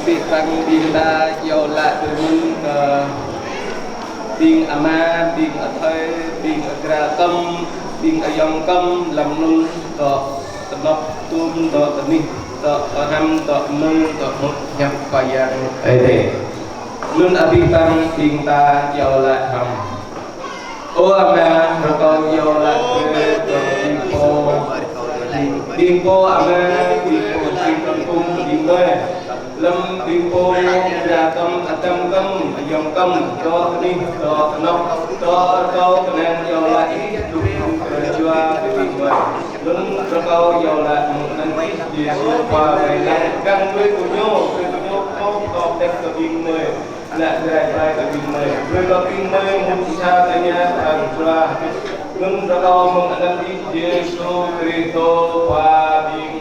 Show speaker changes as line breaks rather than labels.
bị tăng điên ta dầu lại từ mình điên ama điên ở thời điên ở ra tâm điên ở dòng tâm làm luôn tọ tập tuôn tọ tập ni tọ ham tọ nâng tọ một nhập qua giang ấy thế luôn ở bị tăng điên ta dầu lại hầm ô ama rồi còn dầu lại điên po ama điên cung điên bơi lâm điên po ra tâm tâm tâm dòng tâm to ni to nóc to nên dầu lại đúng chua để điên bơi luôn rồi câu dầu lại nên đi qua về lại găng với của nhau có đẹp của điên bơi lại dài của điên bơi rồi có điên bơi một xa tại nhà hàng chua luôn rồi câu mong anh đi Giêsu Kitô qua điên